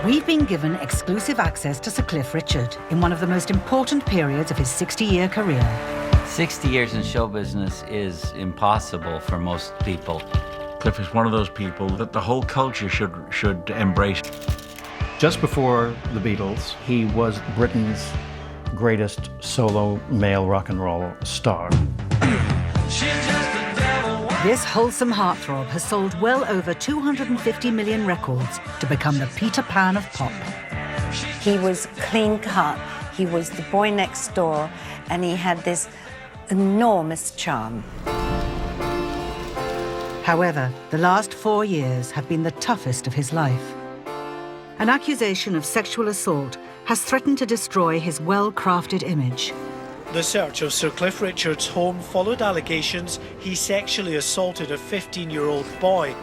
We've been given exclusive access to Sir Cliff Richard in one of the most important periods of his 60-year career. 60 years in show business is impossible for most people. Cliff is one of those people that the whole culture should embrace. Just before the Beatles, he was Britain's greatest solo male rock and roll star. This wholesome heartthrob has sold well over 250 million records to become the Peter Pan of pop. He was clean cut, he was the boy next door, and he had this enormous charm. However, the last 4 years have been the toughest of his life. An accusation of sexual assault has threatened to destroy his well-crafted image. The search of Sir Cliff Richard's home followed allegations he sexually assaulted a 15-year-old boy.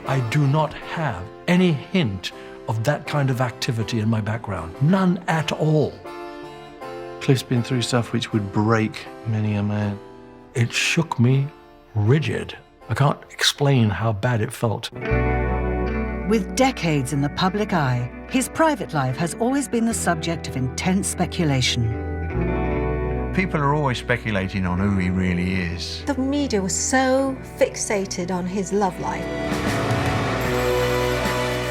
I do not have any hint of that kind of activity in my background. None at all. Cliff's been through stuff which would break many a man. It shook me rigid. I can't explain how bad it felt. With decades in the public eye, his private life has always been the subject of intense speculation. People are always speculating on who he really is. The media was so fixated on his love life.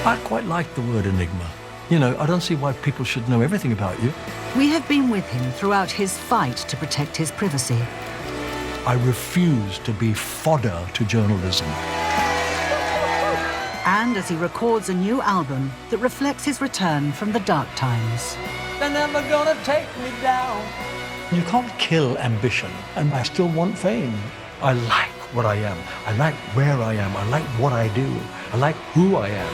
I quite like the word enigma. You know, I don't see why people should know everything about you. We have been with him throughout his fight to protect his privacy. I refuse to be fodder to journalism. And as he records a new album that reflects his return from the dark times. They're never gonna take me down. You can't kill ambition, and I still want fame. I like what I am. I like where I am. I like what I do. I like who I am.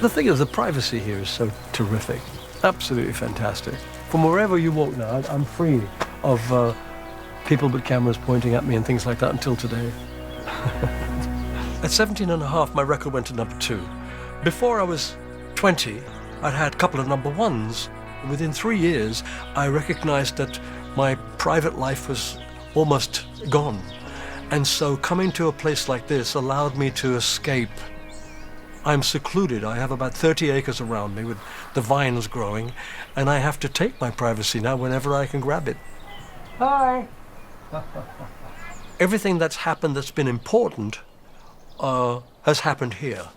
The thing is, the privacy here is so terrific. Absolutely fantastic. From wherever you walk now, I'm free of people with cameras pointing at me and things like that until today. At 17 and a half, my record went to #2. Before I was 20, I'd had a couple of #1s. Within 3 years, I recognized that my private life was almost gone. And so coming to a place like this allowed me to escape. I'm secluded. I have about 30 acres around me with the vines growing, and I have to take my privacy now whenever I can grab it. Hi. Everything that's happened that's been important has happened here.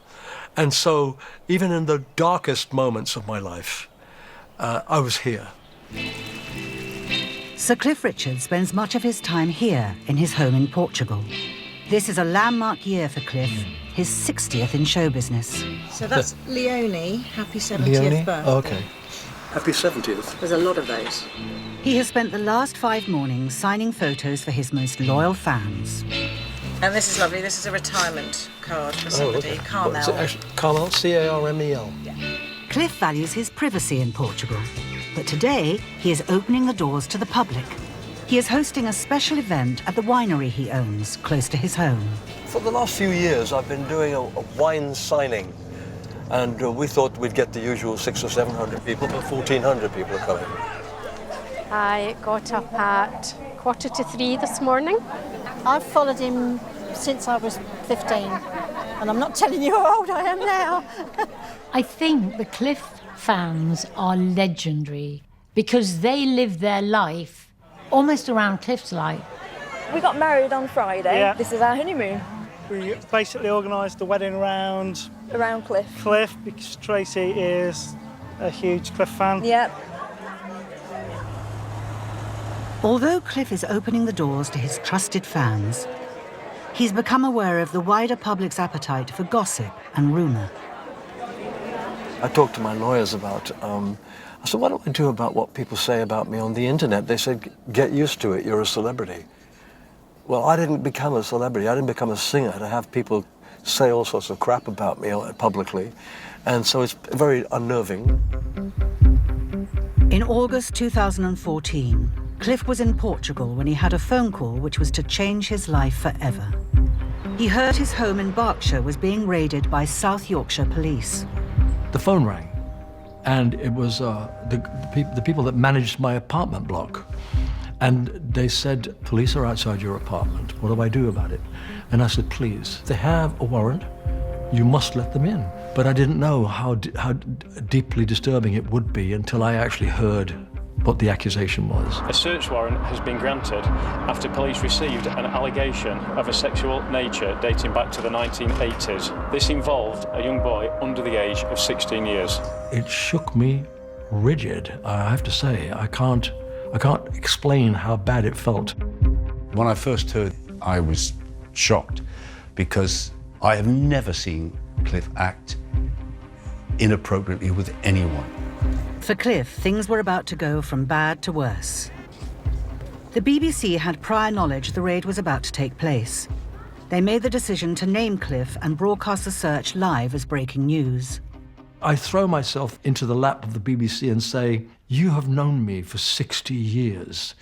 And so even in the darkest moments of my life, I was here. Sir Cliff Richard spends much of his time here in his home in Portugal. This is a landmark year for Cliff, his 60th in show business. So that's Leone, happy 70th Leone? birthday. Oh, okay. Happy 70th. There's a lot of those. He has spent the last 5 mornings signing photos for his most loyal fans. And this is lovely. This is a retirement card for somebody. Carmel. What's it actually? Carmel, C-A-R-M-E-L. Yeah. Cliff values his privacy in Portugal, but today he is opening the doors to the public. He is hosting a special event at the winery he owns, close to his home. For the last few years, I've been doing a wine signing, and we thought we'd get the usual 600 or 700 people, but 1,400 people are coming. I got up at 2:45 this morning. I've followed him since I was 15, and I'm not telling you how old I am now. I think the Cliff fans are legendary because they live their life almost around Cliff's life. We got married on Friday. Yeah. This is our honeymoon. We basically organised the wedding around Cliff. Cliff because Tracy is a huge Cliff fan. Yep. Although Cliff is opening the doors to his trusted fans, he's become aware of the wider public's appetite for gossip and rumour. I talked to my lawyers about, I said, what do I do about what people say about me on the internet? They said, get used to it, you're a celebrity. Well, I didn't become a celebrity, I didn't become a singer to have people say all sorts of crap about me publicly. And so it's very unnerving. In August 2014, Cliff was in Portugal when he had a phone call which was to change his life forever. He heard his home in Berkshire was being raided by South Yorkshire police. The phone rang, And it was the people that managed my apartment block. And they said, police are outside your apartment. What do I do about it? And I said, please, they have a warrant. You must let them in. But I didn't know how deeply disturbing it would be until I actually heard what the accusation was. A search warrant has been granted after police received an allegation of a sexual nature dating back to the 1980s. This involved a young boy under the age of 16 years. It shook me rigid, I have to say. I can't explain how bad it felt. When I first heard, I was shocked because I have never seen Cliff act inappropriately with anyone. For Cliff, things were about to go from bad to worse. The BBC had prior knowledge the raid was about to take place. They made the decision to name Cliff and broadcast the search live as breaking news. I throw myself into the lap of the BBC and say, you have known me for 60 years.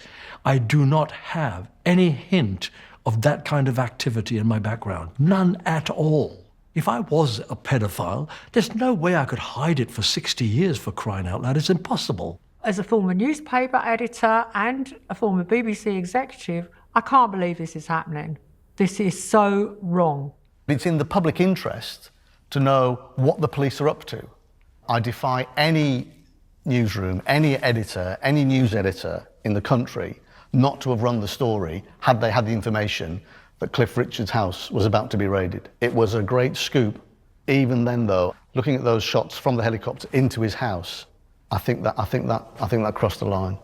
I do not have any hint of that kind of activity in my background. None at all. If I was a pedophile, there's no way I could hide it for 60 years, for crying out loud. It's impossible. As a former newspaper editor and a former BBC executive, I can't believe this is happening. This is so wrong. It's in the public interest to know what the police are up to. I defy any newsroom, any editor, any news editor in the country not to have run the story had they had the information that Cliff Richard's house was about to be raided. It was a great scoop. Even then, though, looking at those shots from the helicopter into his house, I think that crossed the line.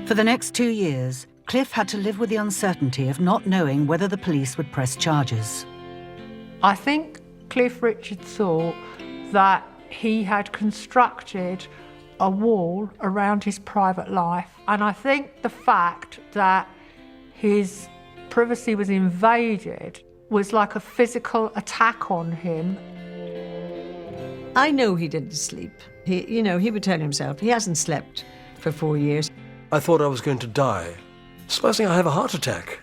For the next 2 years, Cliff had to live with the uncertainty of not knowing whether the police would press charges. I think Cliff Richard thought that he had constructed a wall around his private life, and I think the fact that his privacy was invaded was like a physical attack on him. I know he didn't sleep. He would tell himself he hasn't slept for 4 years. I thought I was going to die. Supposing I have a heart attack.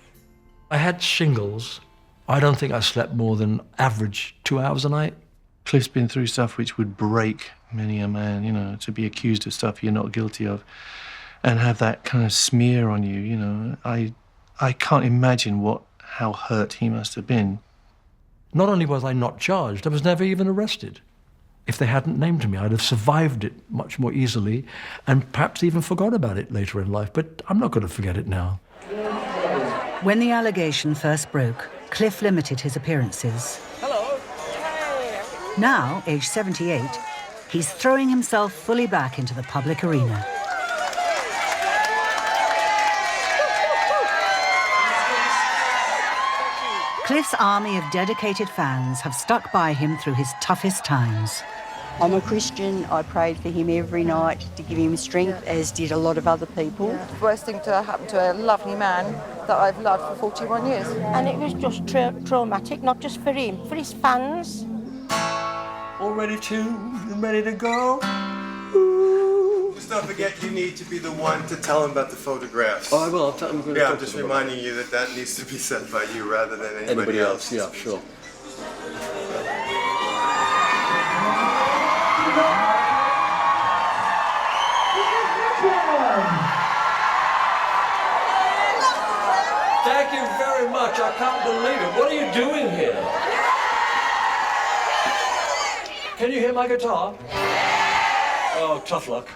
I had shingles. I don't think I slept more than average 2 hours a night. Cliff's been through stuff which would break many a man, to be accused of stuff you're not guilty of and have that kind of smear on you, I can't imagine how hurt he must have been. Not only was I not charged, I was never even arrested. If they hadn't named me, I'd have survived it much more easily and perhaps even forgot about it later in life, but I'm not going to forget it now. When the allegation first broke, Cliff limited his appearances. Hello. Now, aged 78, he's throwing himself fully back into the public arena. Cliff's army of dedicated fans have stuck by him through his toughest times. I'm a Christian. I prayed for him every night to give him strength, as did a lot of other people. Worst thing to happen to a lovely man that I've loved for 41 years. And it was just traumatic, not just for him, for his fans. All ready to go? Just don't forget you need to be the one to tell him about the photographs. Oh, I will. I'll tell him. Yeah, I'm just reminding you that needs to be said by you rather than anybody else. Yeah, sure. Thank you very much. I can't believe it. What are you doing here? Can you hear my guitar? Oh, tough luck.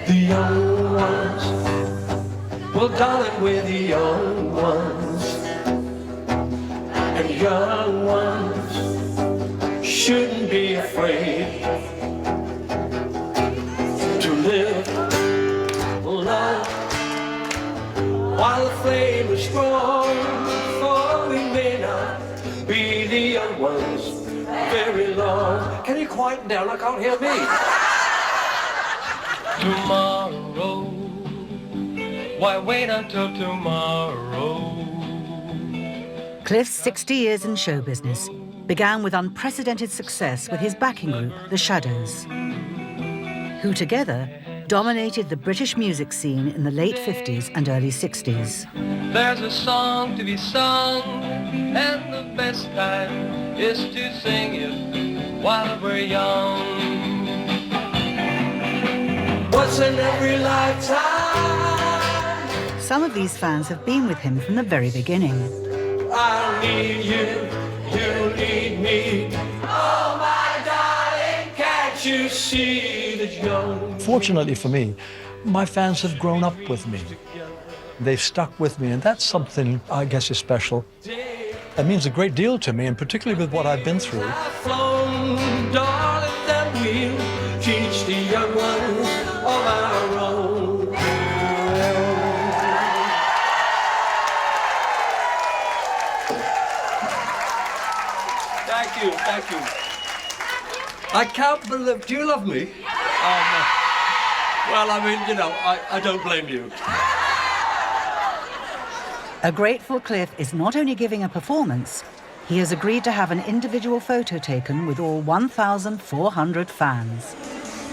The young ones, well, darling, we're the young ones. And young ones shouldn't be afraid to live, love, while the flame is strong. For we may not be the young ones very long. Can you quieten down? I can't hear me. Tomorrow, why wait until tomorrow? Cliff's 60 years in show business began with unprecedented success with his backing group, The Shadows, who together dominated the British music scene in the late 50s and early 60s. There's a song to be sung, and the best time is to sing it while we're young. Once in every lifetime. Some of these fans have been with him from the very beginning. I need you, you need me. Oh, my darling, can't you see that you're... Fortunately for me, my fans have grown up with me. They've stuck with me, and that's something I guess is special. It means a great deal to me, and particularly with what I've been through. Flown, darling, that we'll teach the young ones of our own. Thank you, thank you. I can't believe... Do you love me? Well, I mean, you know, I don't blame you. A grateful Cliff is not only giving a performance, he has agreed to have an individual photo taken with all 1,400 fans.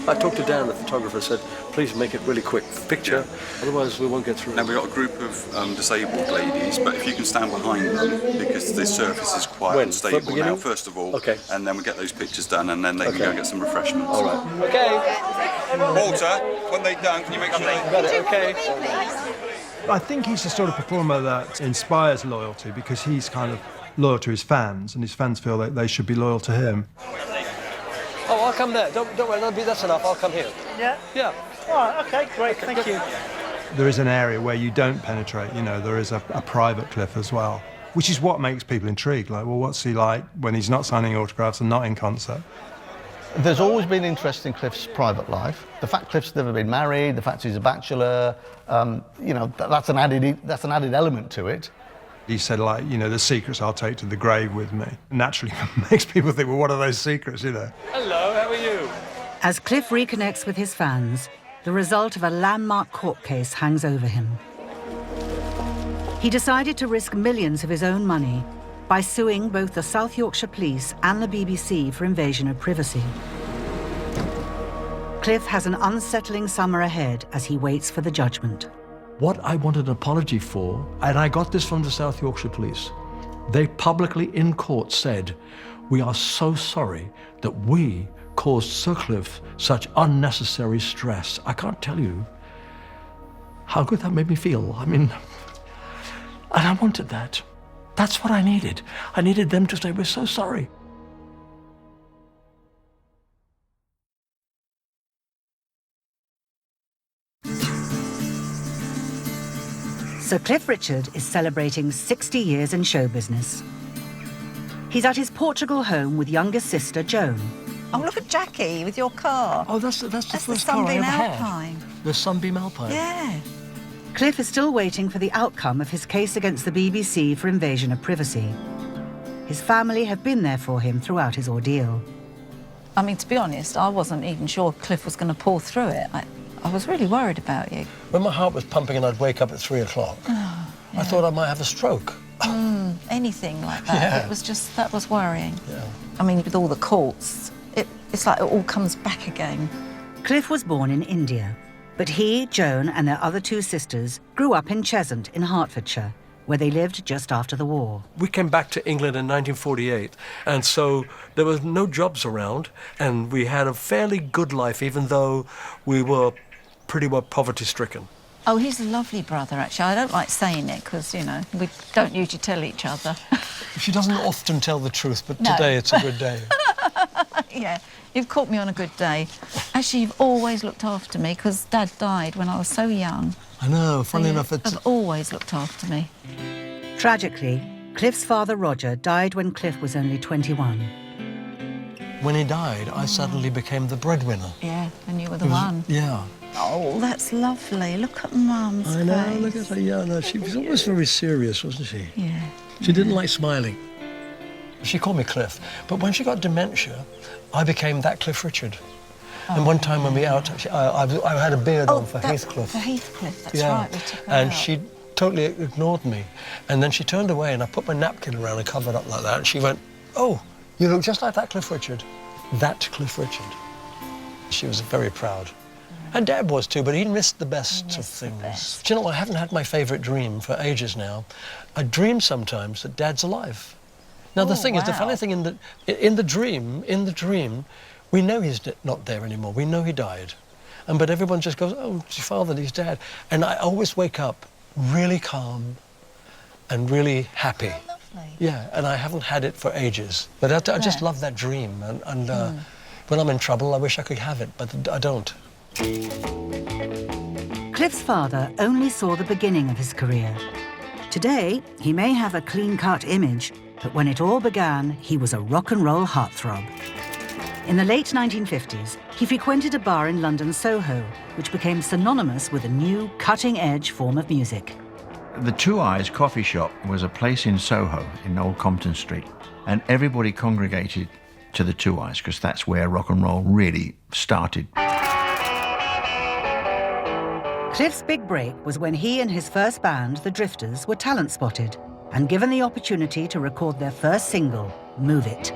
I talked to Dan, the photographer, said, please make it really quick picture, otherwise we won't get through. Now we've got a group of disabled ladies, but if you can stand behind them, because the surface is quite unstable now, first of all, and then we get those pictures done, and then they can go and get some refreshments. All right. Okay. Walter, when they're done, can you make sure they... Got it, okay. I think he's the sort of performer that inspires loyalty because he's kind of loyal to his fans, and his fans feel that they should be loyal to him. Oh, I'll come there. Don't worry, that's enough. I'll come here. Yeah? Yeah. All right, okay, great, thank you. There is an area where you don't penetrate, you know, there is a private Cliff as well, which is what makes people intrigued. Like, well, what's he like when he's not signing autographs and not in concert? There's always been interest in Cliff's private life. The fact Cliff's never been married, the fact he's a bachelor, you know, that's an added element to it. He said, like, you know, the secrets I'll take to the grave with me. Naturally, makes people think, well, what are those secrets, you know? Hello, how are you? As Cliff reconnects with his fans, the result of a landmark court case hangs over him. He decided to risk millions of his own money by suing both the South Yorkshire Police and the BBC for invasion of privacy. Cliff has an unsettling summer ahead as he waits for the judgment. What I wanted an apology for, and I got this from the South Yorkshire Police, they publicly in court said, we are so sorry that we caused Sir Cliff such unnecessary stress. I can't tell you how good that made me feel. I mean, and I wanted that. That's what I needed. I needed them to say, we're so sorry. Sir Cliff Richard is celebrating 60 years in show business. He's at his Portugal home with younger sister Joan. Oh, look at Jackie with your car. Oh, that's the first car I ever had. The Sunbeam Alpine. Yeah. Cliff is still waiting for the outcome of his case against the BBC for invasion of privacy. His family have been there for him throughout his ordeal. I mean, to be honest, I wasn't even sure Cliff was going to pull through it. I was really worried about you. When my heart was pumping and I'd wake up at 3 o'clock, I thought I might have a stroke. Anything like that. Yeah. It was just, that was worrying. Yeah. I mean, with all the courts, it's like it all comes back again. Cliff was born in India, but he, Joan, and their other two sisters grew up in Cheshunt in Hertfordshire, where they lived just after the war. We came back to England in 1948, and so there was no jobs around, and we had a fairly good life, even though we were pretty well poverty-stricken. Oh, he's a lovely brother, actually. I don't like saying it because, you know, we don't usually tell each other. She doesn't often tell the truth, but No. today it's a good day. Yeah, you've caught me on a good day. Actually, you've always looked after me because Dad died when I was so young. I know, funny enough, it's... You've always looked after me. Tragically, Cliff's father, Roger, died when Cliff was only 21. When he died, I suddenly became the breadwinner. Yeah, and you were the one. Yeah. Oh, that's lovely. Look at Mum's I know, face. look at her. Yeah, no, she was always very serious, wasn't she? Yeah. She didn't like smiling. She called me Cliff, but when she got dementia, I became that Cliff Richard. And one time when we out, I had a beard on for Heathcliff. For Heathcliff, that's Yeah. right. We took her And out. she totally ignored me. And then she turned away and I put my napkin around and covered up like that. And she went, oh, you look just like that Cliff Richard. That Cliff Richard. She was very proud. And Dad was too, but he missed the best of things. Do you know what? I haven't had my favourite dream for ages now. I dream sometimes that Dad's alive. Now, the thing is, the funny thing in the dream, we know he's not there anymore. We know he died. But everyone just goes, oh, it's your father, he's dead. And I always wake up really calm and really happy. Oh, lovely. Yeah, and I haven't had it for ages. But I just love that dream. And when I'm in trouble, I wish I could have it, but I don't. Cliff's father only saw the beginning of his career. Today, he may have a clean-cut image, but when it all began, he was a rock and roll heartthrob. In the late 1950s, he frequented a bar in London Soho, which became synonymous with a new, cutting-edge form of music. The Two Eyes coffee shop was a place in Soho, in Old Compton Street, and everybody congregated to the Two Eyes, because that's where rock and roll really started. Cliff's big break was when he and his first band, The Drifters, were talent spotted and given the opportunity to record their first single, Move It.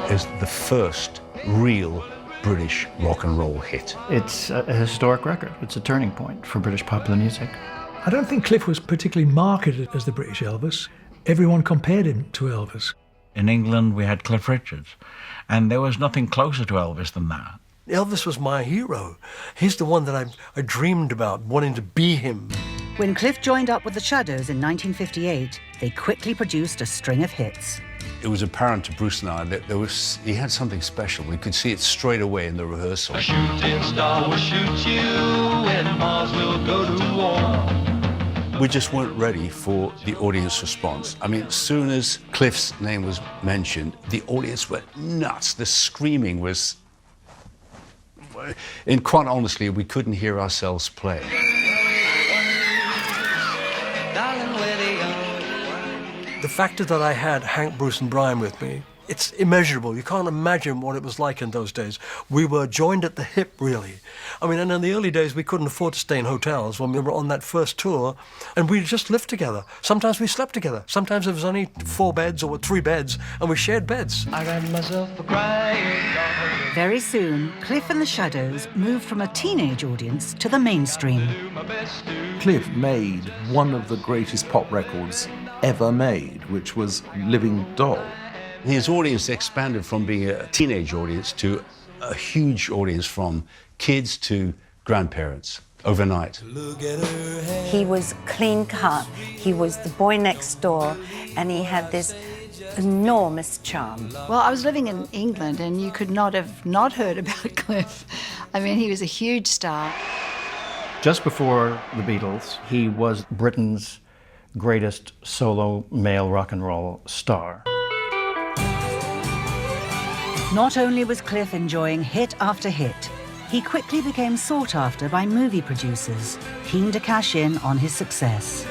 It's the first real British rock and roll hit. It's a historic record. It's a turning point for British popular music. I don't think Cliff was particularly marketed as the British Elvis. Everyone compared him to Elvis. In England, we had Cliff Richards, and there was nothing closer to Elvis than that. Elvis was my hero. He's the one that I dreamed about, wanting to be him. When Cliff joined up with the Shadows in 1958, they quickly produced a string of hits. It was apparent to Bruce and I that he had something special. We could see it straight away in the rehearsal. A shooting star will shoot you and Mars will go to war. We just weren't ready for the audience response. I mean, as soon as Cliff's name was mentioned, the audience went nuts. The screaming was... And quite honestly, we couldn't hear ourselves play. The fact that I had Hank, Bruce and Brian with me, it's immeasurable. You can't imagine what it was like in those days. We were joined at the hip, really. I mean, and in the early days, we couldn't afford to stay in hotels when we were on that first tour, and we just lived together. Sometimes we slept together. Sometimes it was only 4 beds or 3 beds, and we shared beds. I got myself a crying. Very soon, Cliff and the Shadows moved from a teenage audience to the mainstream. Cliff made one of the greatest pop records ever made, which was Living Doll. His audience expanded from being a teenage audience to a huge audience, from kids to grandparents, overnight. He was clean cut, he was the boy next door, and he had this enormous charm. Well, I was living in England and you could not have not heard about Cliff. I mean, he was a huge star. Just before the Beatles, he was Britain's greatest solo male rock and roll star. Not only was Cliff enjoying hit after hit, he quickly became sought after by movie producers, keen to cash in on his success.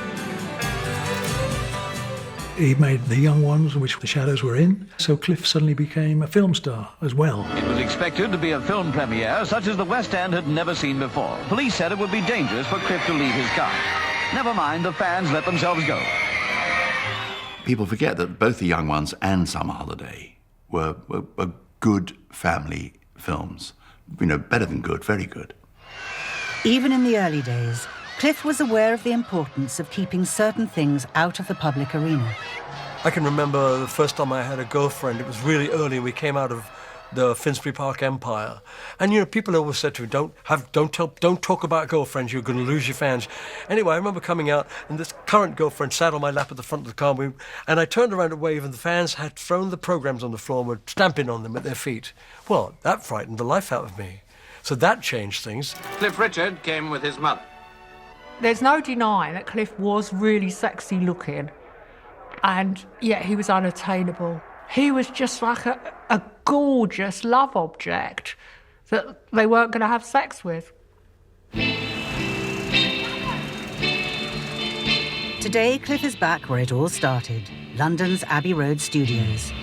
He made The Young Ones, which the Shadows were in, so Cliff suddenly became a film star as well. It was expected to be a film premiere such as the West End had never seen before. Police said it would be dangerous for Cliff to leave his car. Never mind, the fans let themselves go. People forget that both The Young Ones and Summer Holiday were good family films. You know, better than good, very good. Even in the early days, Cliff was aware of the importance of keeping certain things out of the public arena. I can remember the first time I had a girlfriend. It was really early. We came out of the Finsbury Park Empire, and you know, people always said to me, "Don't talk about girlfriends. You're going to lose your fans." Anyway, I remember coming out, and this current girlfriend sat on my lap at the front of the car, and I turned around to wave, and the fans had thrown the programs on the floor and were stamping on them at their feet. Well, that frightened the life out of me. So that changed things. Cliff Richard came with his mother. There's no denying that Cliff was really sexy looking, and yet he was unattainable. He was just like a gorgeous love object that they weren't going to have sex with. Today, Cliff is back where it all started, London's Abbey Road Studios.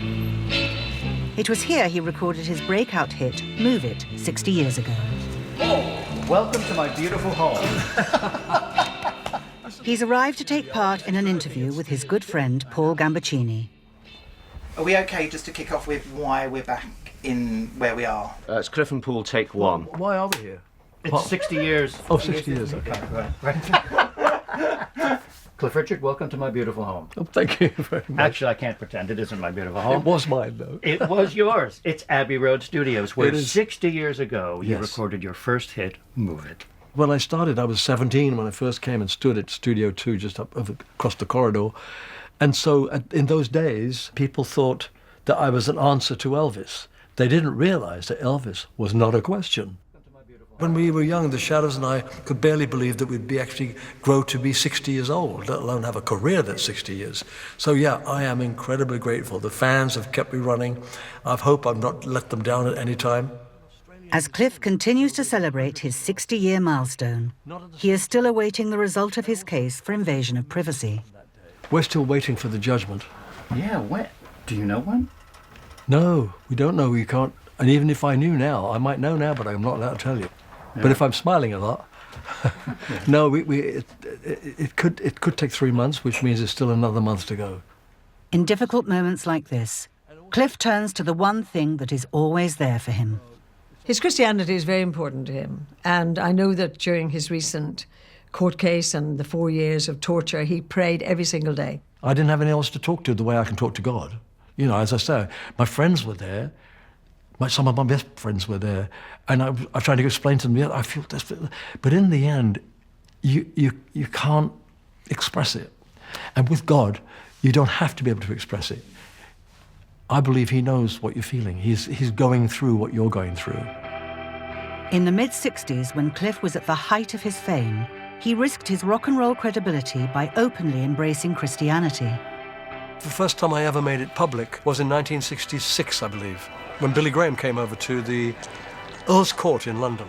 It was here he recorded his breakout hit, Move It, 60 years ago. Oh, welcome to my beautiful home. He's arrived to take part in an interview with his good friend, Paul Gambaccini. Are we okay just to kick off with why we're back in where we are? It's Cliff and Poole, take one. Why are we here? It's 60 years. Oh, 60 years, okay. Right. Cliff Richard, welcome to my beautiful home. Oh, thank you very much. Actually, I can't pretend it isn't my beautiful home. It was mine, though. It was yours. It's Abbey Road Studios, where It is. 60 years ago you Yes. recorded your first hit, Move It. When I started, I was 17 when I first came and stood at Studio 2 just across the corridor. And so in those days, people thought that I was an answer to Elvis. They didn't realize that Elvis was not a question. When we were young, the Shadows and I could barely believe that we'd actually grow to be 60 years old, let alone have a career that's 60 years. So yeah, I am incredibly grateful. The fans have kept me running. I hope I've not let them down at any time. As Cliff continues to celebrate his 60-year milestone, he is still awaiting the result of his case for invasion of privacy. We're still waiting for the judgment. Yeah, when? Do you know when? No, we don't know. We can't. And even if I knew now, I might know now, but I'm not allowed to tell you. Yeah. But if I'm smiling a lot, no, it could take 3 months, which means there's still another month to go. In difficult moments like this, Cliff turns to the one thing that is always there for him. His Christianity is very important to him. And I know that during his recent court case and the 4 years of torture, he prayed every single day. I didn't have anyone else to talk to the way I can talk to God. You know, as I say, my friends were there. Some of my best friends were there. And I tried to explain to them, yeah, I feel this. But in the end, you can't express it. And with God, you don't have to be able to express it. I believe he knows what you're feeling. He's going through what you're going through. In the mid-60s, when Cliff was at the height of his fame, he risked his rock and roll credibility by openly embracing Christianity. The first time I ever made it public was in 1966, I believe, when Billy Graham came over to the Earl's Court in London.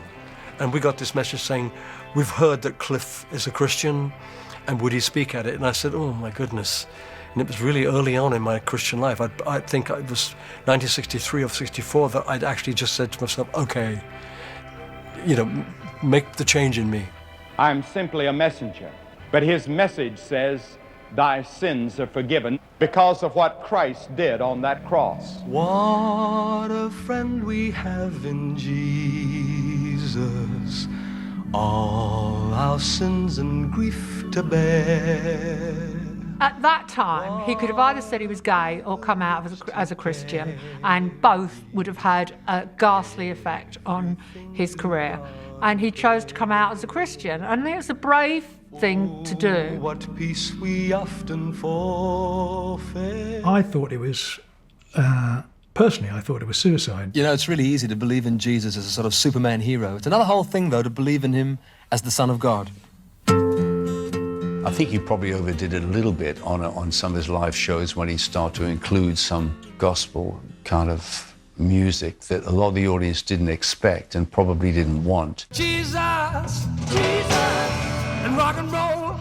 And we got this message saying, we've heard that Cliff is a Christian, and would he speak at it? And I said, oh my goodness. And it was really early on in my Christian life. I think it was 1963 or 64 that I'd actually just said to myself, okay, you know, make the change in me. I'm simply a messenger, but his message says, thy sins are forgiven because of what Christ did on that cross. What a friend we have in Jesus, all our sins and grief to bear. At that time, he could have either said he was gay or come out as a Christian, and both would have had a ghastly effect on his career. And he chose to come out as a Christian, and it was a brave thing to do. What peace we often forfeit. I thought it was, personally, I thought it was suicide. You know, it's really easy to believe in Jesus as a sort of Superman hero. It's another whole thing, though, to believe in him as the Son of God. I think he probably overdid it a little bit on some of his live shows when he started to include some gospel kind of music that a lot of the audience didn't expect and probably didn't want. Jesus, and rock and roll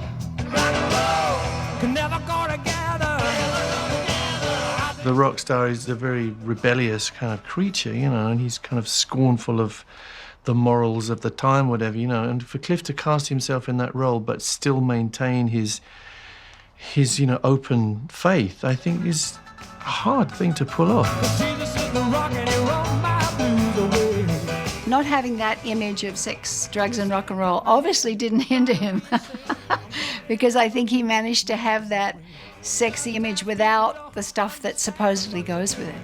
can never go together. The rock star is a very rebellious kind of creature, you know, and he's kind of scornful of the morals of the time, whatever, you know. And for Cliff to cast himself in that role but still maintain his you know, open faith, I think is a hard thing to pull off. Not having that image of sex, drugs, and rock and roll obviously didn't hinder him because I think he managed to have that sexy image without the stuff that supposedly goes with it.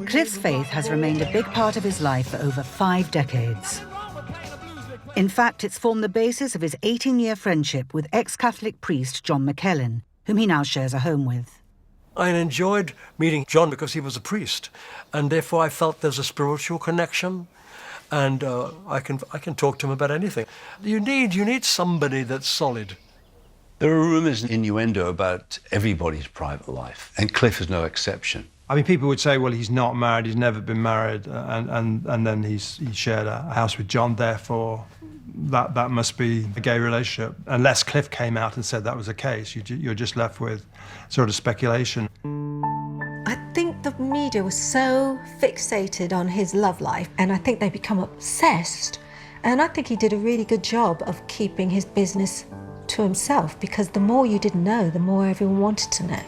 Cliff's faith has remained a big part of his life for over 5 decades. In fact, it's formed the basis of his 18-year friendship with ex-Catholic priest John McKellen, whom he now shares a home with. I enjoyed meeting John because he was a priest, and therefore I felt there's a spiritual connection, and I can talk to him about anything. You need somebody that's solid. There are rumours and innuendo about everybody's private life, and Cliff is no exception. I mean, people would say, well, he's not married, he's never been married, and then he shared a house with John, therefore that must be a gay relationship. Unless Cliff came out and said that was the case, you're just left with sort of speculation. I think the media was so fixated on his love life, and I think they become obsessed. And I think he did a really good job of keeping his business to himself, because the more you didn't know, the more everyone wanted to know.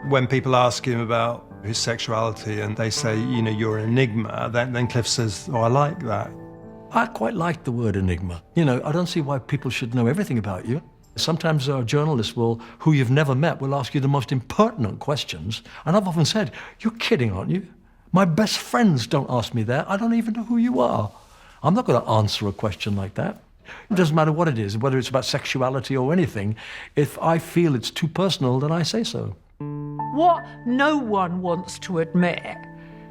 When people ask him about his sexuality, and they say, you know, you're an enigma, then Cliff says, oh, I like that. I quite like the word enigma. You know, I don't see why people should know everything about you. Sometimes our journalists who you've never met, will ask you the most impertinent questions. And I've often said, you're kidding, aren't you? My best friends don't ask me that. I don't even know who you are. I'm not going to answer a question like that. It doesn't matter what it is, whether it's about sexuality or anything. If I feel it's too personal, then I say so. What no one wants to admit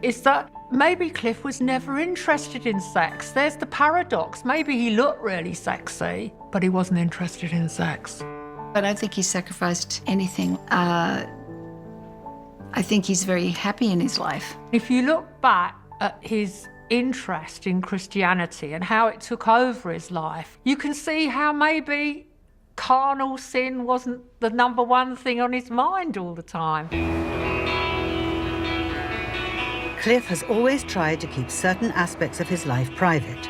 is that maybe Cliff was never interested in sex. There's the paradox. Maybe he looked really sexy, but he wasn't interested in sex. I don't think he sacrificed anything. I think he's very happy in his life. If you look back at his interest in Christianity and how it took over his life, you can see how maybe carnal sin wasn't the number one thing on his mind all the time. Cliff has always tried to keep certain aspects of his life private.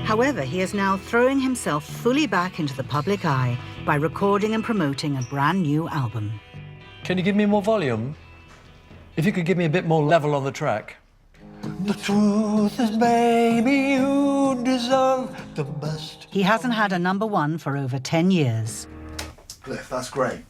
However, he is now throwing himself fully back into the public eye by recording and promoting a brand new album. Can you give me more volume? If you could give me a bit more level on the track. The truth is, baby, you deserve the best. He hasn't had a #1 for over 10 years. Cliff, that's great.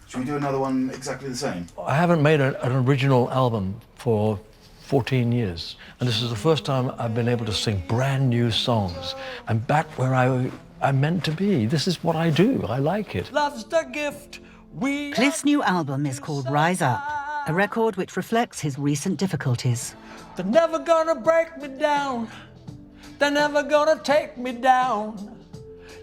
Should we do another one exactly the same? I haven't made an original album for 14 years. And this is the first time I've been able to sing brand new songs. I'm back where I'm meant to be. This is what I do. I like it. Love's the gift we... Cliff's new album is called Rise Up, a record which reflects his recent difficulties. They're never gonna break me down. They're never gonna take me down.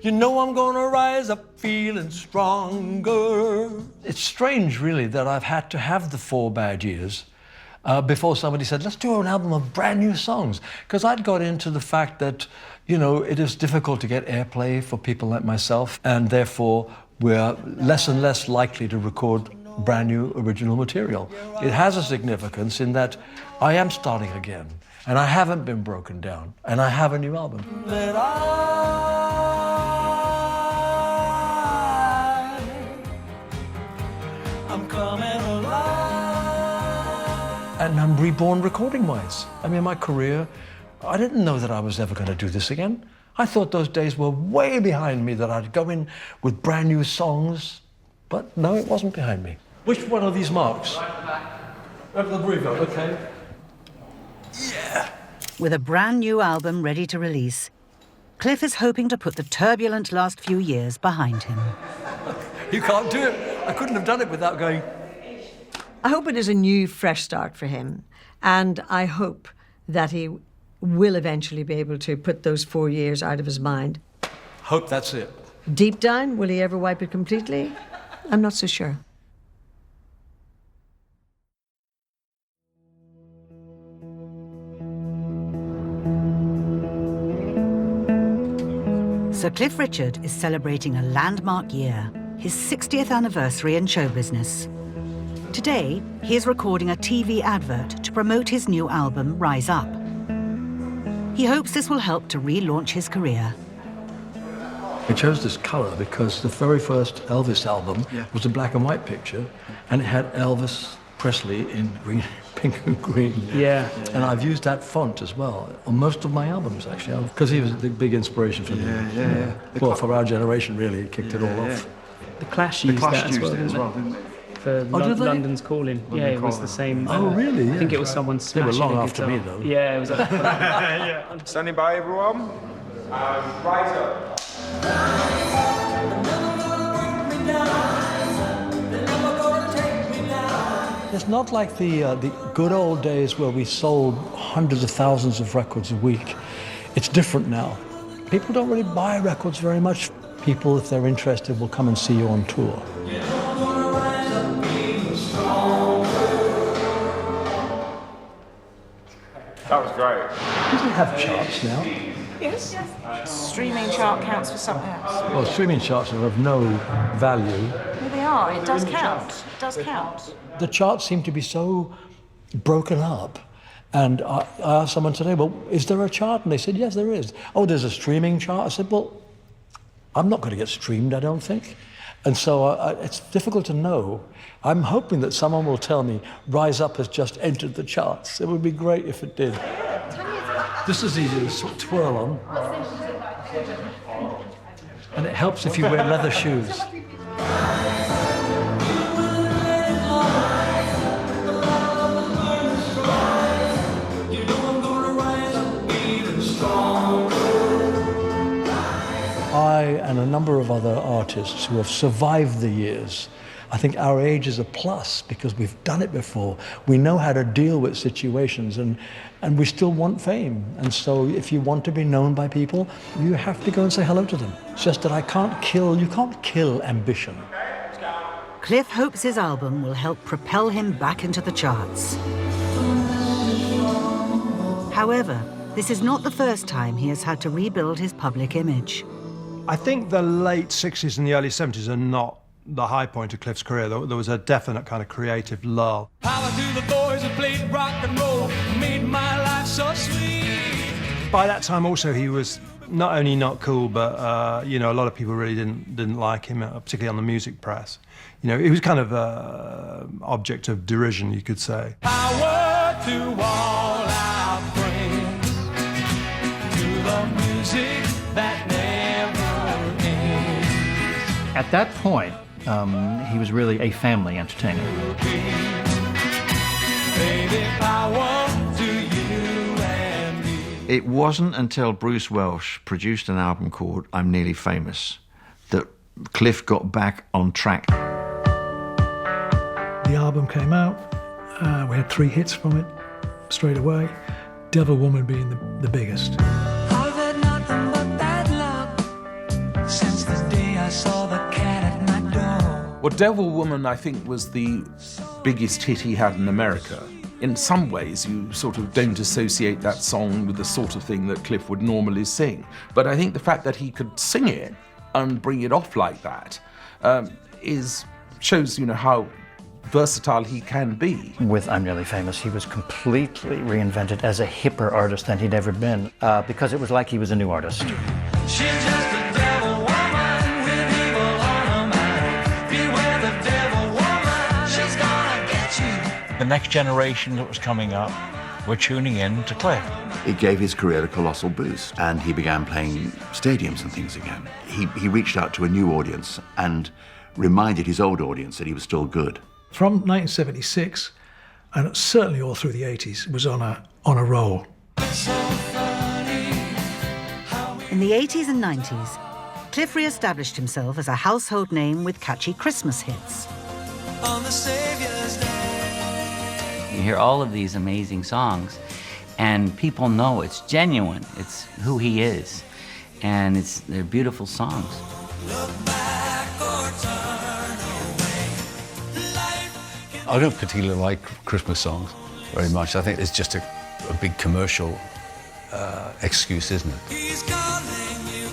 You know I'm gonna rise up feeling stronger. It's strange, really, that I've had to have the 4 bad years before somebody said, let's do an album of brand new songs. Because I'd got into the fact that, you know, it is difficult to get airplay for people like myself, and therefore we're less and less likely to record brand new original material. It has a significance in that I am starting again, and I haven't been broken down, and I have a new album. That I'm coming alive. And I'm reborn recording-wise. I mean, my career, I didn't know that I was ever going to do this again. I thought those days were way behind me, that I'd go in with brand new songs, but no, it wasn't behind me. Which one of these marks? Over the Brievo, okay. Yeah. With a brand new album ready to release, Cliff is hoping to put the turbulent last few years behind him. You can't do it. I couldn't have done it without going... I hope it is a new, fresh start for him. And I hope that he will eventually be able to put those 4 years out of his mind. Hope that's it. Deep down, will he ever wipe it completely? I'm not so sure. Sir Cliff Richard is celebrating a landmark year, his 60th anniversary in show business. Today, he is recording a TV advert to promote his new album, Rise Up. He hopes this will help to relaunch his career. I chose this colour because the very first Elvis album was a black and white picture, and it had Elvis Presley in green, pink and green. Yeah. And I've used that font as well on most of my albums, actually, because he was the big inspiration for me. Yeah. Well, for our generation, really, it kicked it all off. The Clash used that as well, didn't they? For London's Calling. Yeah, it was the same. Oh, really? I think it was someone smashing They were long a after guitar. me, though. Yeah, it was. Standing by, everyone. Rise up. It's not like the good old days where we sold hundreds of thousands of records a week. It's different now. People don't really buy records very much. People, if they're interested, will come and see you on tour. That was great. Do they have charts now? Yes. Streaming chart counts for something else. Well, streaming charts are of no value. Well, they are. It does count. It does count. The charts seem to be so broken up. And I asked someone today, well, is there a chart? And they said, yes, there is. Oh, there's a streaming chart. I said, well, I'm not going to get streamed, I don't think. And so it's difficult to know. I'm hoping that someone will tell me Rise Up has just entered the charts. It would be great if it did. This is easy to twirl on. And it helps if you wear leather shoes. I and a number of other artists who have survived the years, I think our age is a plus because we've done it before. We know how to deal with situations and we still want fame. And so if you want to be known by people, you have to go and say hello to them. It's just that you can't kill ambition. Cliff hopes his album will help propel him back into the charts. However, this is not the first time he has had to rebuild his public image. I think the late 60s and the early 70s are not the high point of Cliff's career. There was a definite kind of creative lull. Power to the boys who played rock and roll, made my life so sweet. By that time also he was not only not cool, but you know, a lot of people really didn't like him, particularly on the music press. You know, he was kind of an object of derision, you could say. Power to all our friends, to the music that never ends. At that point, he was really a family entertainer. Baby, power to you and me. It wasn't until Bruce Welch produced an album called I'm Nearly Famous that Cliff got back on track. The album came out, we had 3 hits from it straight away, Devil Woman being the biggest. I've had nothing but bad luck since the day I saw the cat at my door. Well, Devil Woman, I think, was the biggest hit he had in America. In some ways, you sort of don't associate that song with the sort of thing that Cliff would normally sing. But I think the fact that he could sing it and bring it off like that shows, you know, how versatile he can be. With I'm Nearly Famous, he was completely reinvented as a hipper artist than he'd ever been, because it was like he was a new artist. She's just a devil woman with evil on her mind. Beware the devil woman, she's gonna get you. The next generation that was coming up were tuning in to Cliff. It gave his career a colossal boost, and he began playing stadiums and things again. He reached out to a new audience and reminded his old audience that he was still good. From 1976, and certainly all through the 80s, was on a roll. In the 80s and 90s, Cliff re-established himself as a household name with catchy Christmas hits. On the Savior's Day. You hear all of these amazing songs, and people know it's genuine. It's who he is, and they're beautiful songs. Look back or turn. I don't particularly like Christmas songs very much. I think it's just a big commercial excuse, isn't it? He's calling you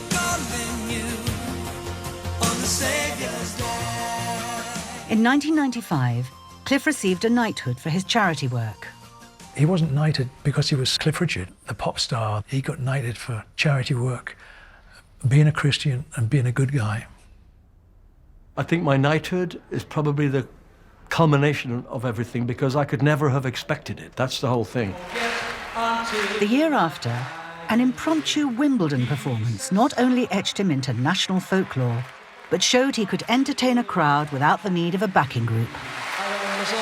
on the Savior's Day. In 1995, Cliff received a knighthood for his charity work. He wasn't knighted because he was Cliff Richard, the pop star. He got knighted for charity work, being a Christian and being a good guy. I think my knighthood is probably the culmination of everything because I could never have expected it. That's the whole thing. The year after, an impromptu Wimbledon performance not only etched him into national folklore, but showed he could entertain a crowd without the need of a backing group. Ladies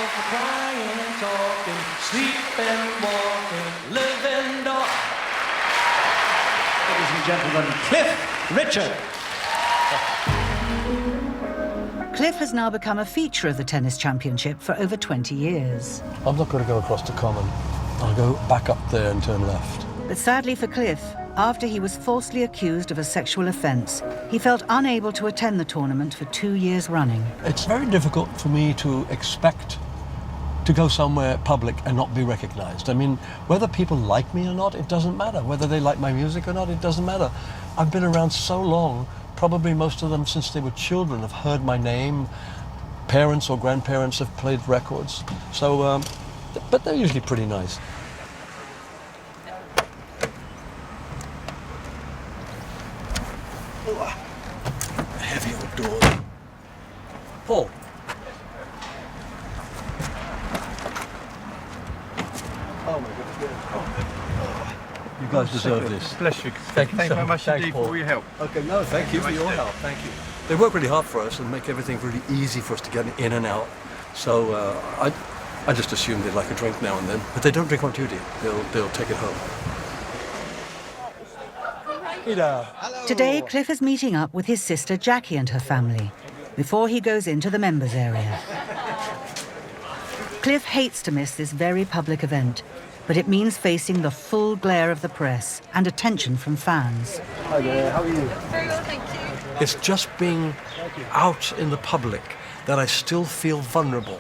and gentlemen, Cliff Richard. Cliff has now become a feature of the tennis championship for over 20 years. I'm not going to go across the common. I'll go back up there and turn left. But sadly for Cliff, after he was falsely accused of a sexual offence, he felt unable to attend the tournament for 2 years running. It's very difficult for me to expect to go somewhere public and not be recognised. I mean, whether people like me or not, it doesn't matter. Whether they like my music or not, it doesn't matter. I've been around so long. Probably most of them, since they were children, have heard my name. Parents or grandparents have played records. So, but they're usually pretty nice. Heavy old doors. Paul. Oh my goodness. You guys deserve this. Bless you. Thank you Thank you very much Thanks, indeed Paul. for all your help. Okay, no, thank you for your help. Thank you. They work really hard for us and make everything really easy for us to get in and out. So I just assumed they'd like a drink now and then, but they don't drink on duty. They'll take it home. Today, Cliff is meeting up with his sister Jackie and her family before he goes into the members area. Cliff hates to miss this very public event, but it means facing the full glare of the press and attention from fans. Hi there, how are you? Very well, thank you. It's just being out in the public that I still feel vulnerable.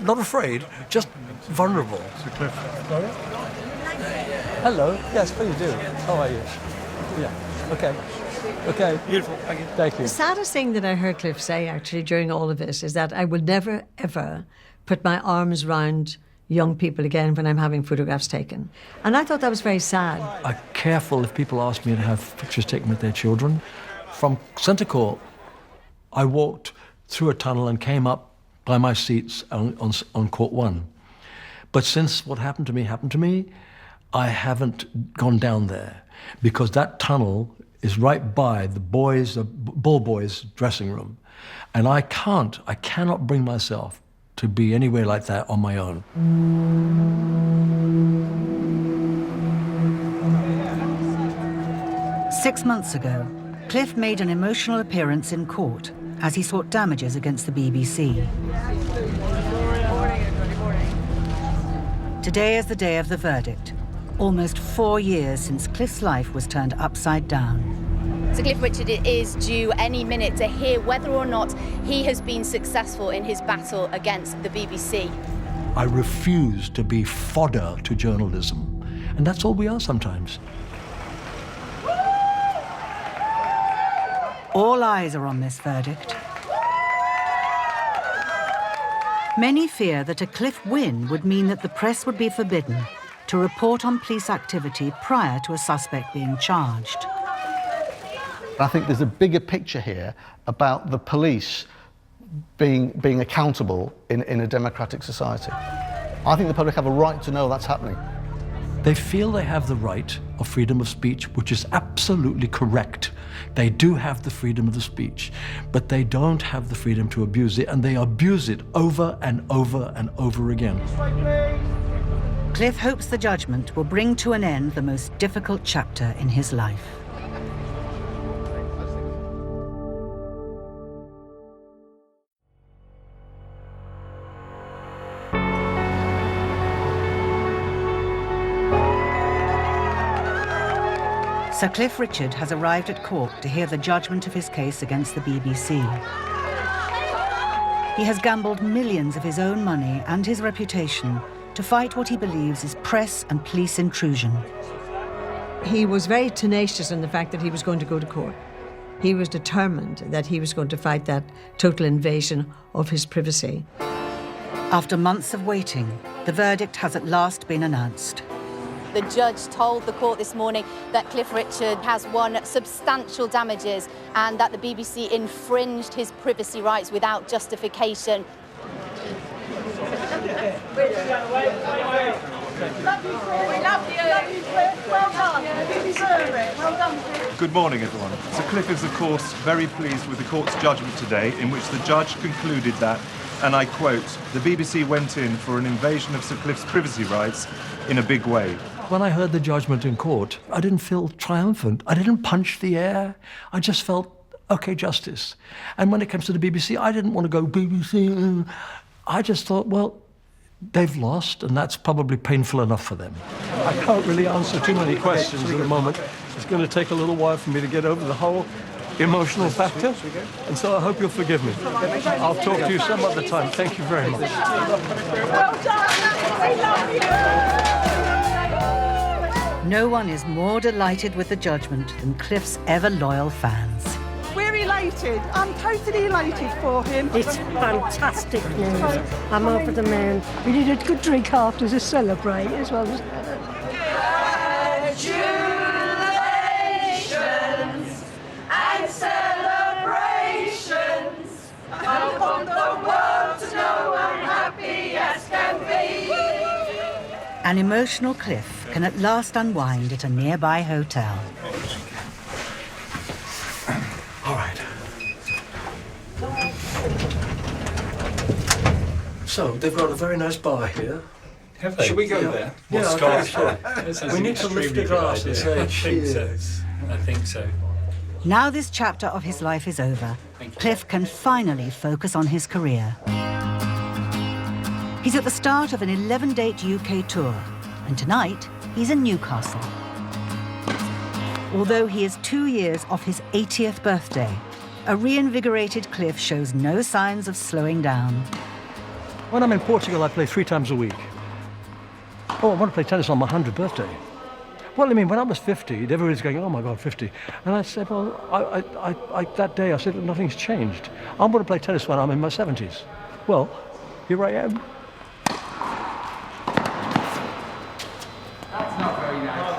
Not afraid, just vulnerable. Sir Cliff. Hello. Yes, please do. How are you? Yeah. Okay. Okay. Beautiful. Thank you. Thank you. The saddest thing that I heard Cliff say, actually, during all of this is that I will never, ever put my arms round young people again when I'm having photographs taken. And I thought that was very sad. I'm careful if people ask me to have pictures taken with their children. From Centre Court, I walked through a tunnel and came up by my seats on Court 1. But since what happened to me, I haven't gone down there because that tunnel is right by the ball boys' dressing room. And I cannot bring myself to be anywhere like that on my own. 6 months ago, Cliff made an emotional appearance in court as he sought damages against the BBC. Today is the day of the verdict, almost 4 years since Cliff's life was turned upside down. So Cliff Richard is due any minute to hear whether or not he has been successful in his battle against the BBC. I refuse to be fodder to journalism, and that's all we are sometimes. All eyes are on this verdict. Many fear that a Cliff win would mean that the press would be forbidden to report on police activity prior to a suspect being charged. I think there's a bigger picture here about the police being accountable in a democratic society. I think the public have a right to know that's happening. They feel they have the right of freedom of speech, which is absolutely correct. They do have the freedom of the speech, but they don't have the freedom to abuse it, and they abuse it over and over and over again. Cliff hopes the judgment will bring to an end the most difficult chapter in his life. Sir Cliff Richard has arrived at court to hear the judgment of his case against the BBC. He has gambled millions of his own money and his reputation to fight what he believes is press and police intrusion. He was very tenacious in the fact that he was going to go to court. He was determined that he was going to fight that total invasion of his privacy. After months of waiting, the verdict has at last been announced. The judge told the court this morning that Cliff Richard has won substantial damages and that the BBC infringed his privacy rights without justification. Good morning, everyone. Sir Cliff is, of course, very pleased with the court's judgment today, in which the judge concluded that, and I quote, the BBC went in for an invasion of Sir Cliff's privacy rights in a big way. When I heard the judgment in court, I didn't feel triumphant. I didn't punch the air. I just felt, okay, justice. And when it comes to the BBC, I didn't want to go, BBC. I just thought, well, they've lost, and that's probably painful enough for them. I can't really answer too many questions at the moment. It's going to take a little while for me to get over the whole emotional factor, and so I hope you'll forgive me. I'll talk to you some other time. Thank you very much. Well done! We love you! No one is more delighted with the judgment than Cliff's ever-loyal fans. We're elated. I'm totally elated for him. It's fantastic news. I'm over the moon. We need a good drink after to celebrate as well as... Congratulations and celebrations upon the An emotional Cliff can at last unwind at a nearby hotel. All right. So, they've got a very nice bar here. Have they? Should we go there? Yeah, What, I think Scott? so. We need to lift a glass and say cheers. I think so. Now this chapter of his life is over, Cliff can finally focus on his career. He's at the start of an 11-date UK tour, and tonight he's in Newcastle. Although he is 2 years off his 80th birthday, a reinvigorated Cliff shows no signs of slowing down. When I'm in Portugal, I play 3 times a week. Oh, I want to play tennis on my 100th birthday. Well, I mean, when I was 50, everybody's going, oh my God, 50. And I said, well, that day I said, nothing's changed. I'm going to play tennis when I'm in my 70s. Well, here I am. That's not very nice.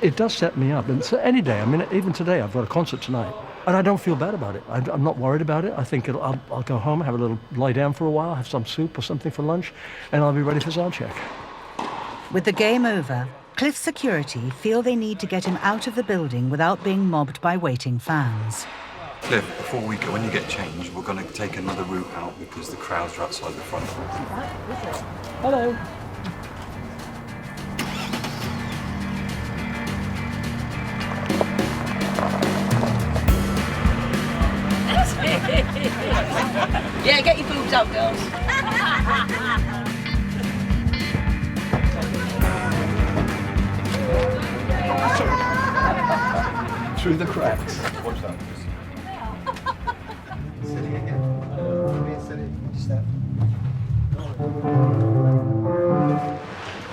It does set me up. And so any day, I mean, even today, I've got a concert tonight. And I don't feel bad about it. I'm not worried about it. I think I'll go home, have a little lie down for a while, have some soup or something for lunch, and I'll be ready for sound check. With the game over, Cliff's security feel they need to get him out of the building without being mobbed by waiting fans. Cliff, before we go, when you get changed, we're going to take another route out because the crowds are outside the front. Hello. Yeah, get your boobs out, girls. Through the cracks. Watch that.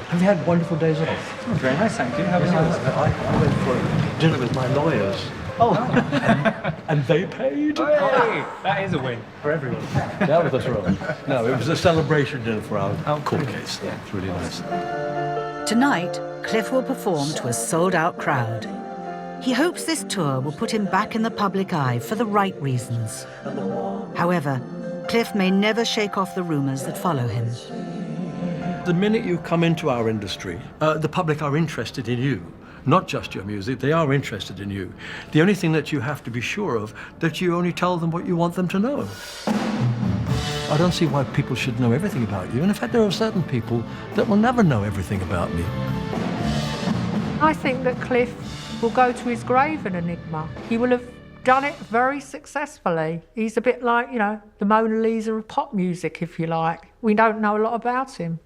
Have you had wonderful days off? Very nice, thank you. How was yours? I went for dinner with my lawyers. Oh, and they paid. Hey, that is a win for everyone. That was a thrill. No, it was a celebration dinner for our court case. Yeah, it's really nice. Tonight, Cliff will perform to a sold-out crowd. He hopes this tour will put him back in the public eye for the right reasons. However, Cliff may never shake off the rumours that follow him. The minute you come into our industry, the public are interested in you. Not just your music, they are interested in you. The only thing that you have to be sure of, that you only tell them what you want them to know. I don't see why people should know everything about you. And in fact, there are certain people that will never know everything about me. I think that Cliff will go to his grave an enigma. He will have done it very successfully. He's a bit like, you know, the Mona Lisa of pop music, if you like. We don't know a lot about him.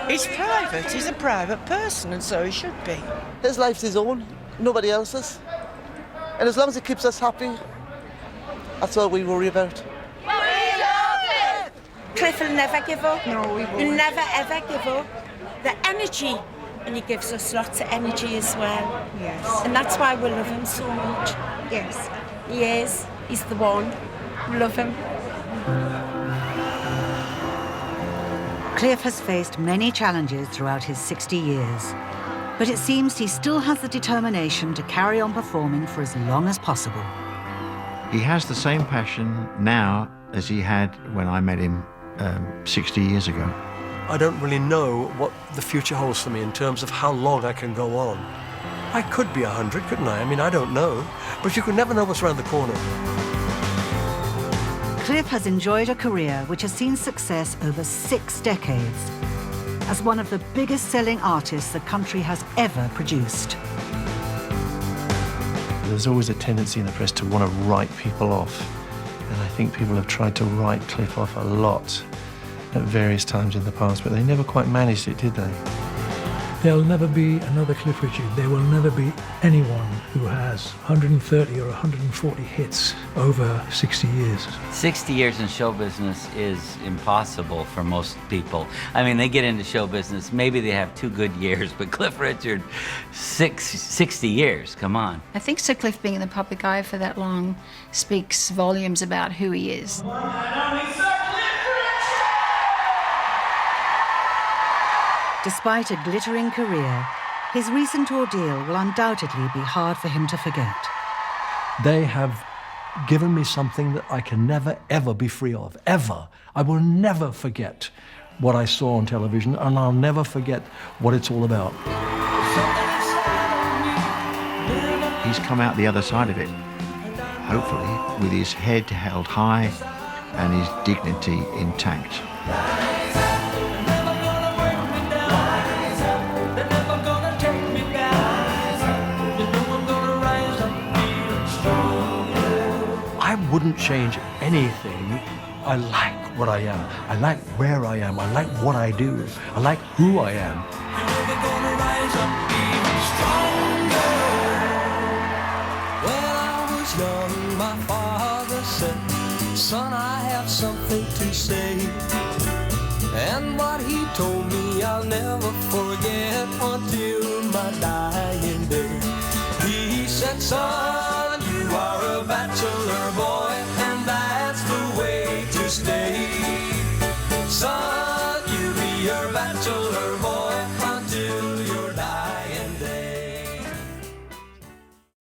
He's private, he's a private person, and so he should be. His life's his own, nobody else's. And as long as it keeps us happy, that's all we worry about. We love it! Cliff will never give up. No, we won't. He'll never ever give up. The energy, and he gives us lots of energy as well. Yes. And that's why we love him so much. Yes. He is. He's the one. We love him. Cliff has faced many challenges throughout his 60 years, but it seems he still has the determination to carry on performing for as long as possible. He has the same passion now as he had when I met him 60 years ago. I don't really know what the future holds for me in terms of how long I can go on. I could be 100, couldn't I? I mean, I don't know. But you could never know what's around the corner. Cliff has enjoyed a career which has seen success over 6 decades as one of the biggest-selling artists the country has ever produced. There's always a tendency in the press to want to write people off. And I think people have tried to write Cliff off a lot at various times in the past, but they never quite managed it, did they? There'll never be another Cliff Richard. There will never be anyone who has 130 or 140 hits over 60 years. 60 years in show business is impossible for most people. I mean, they get into show business, maybe they have 2 good years, but Cliff Richard, 60 years, come on. I think Sir Cliff being in the public eye for that long speaks volumes about who he is. Despite a glittering career, his recent ordeal will undoubtedly be hard for him to forget. They have given me something that I can never, ever be free of, ever. I will never forget what I saw on television, and I'll never forget what it's all about. He's come out the other side of it, hopefully, with his head held high and his dignity intact. I wouldn't change anything. I like what I am. I like where I am. I like what I do. I like who I am. When I was young, my father said, son, I have something to say. And what he told me I'll never forget until my dying day. He said, son,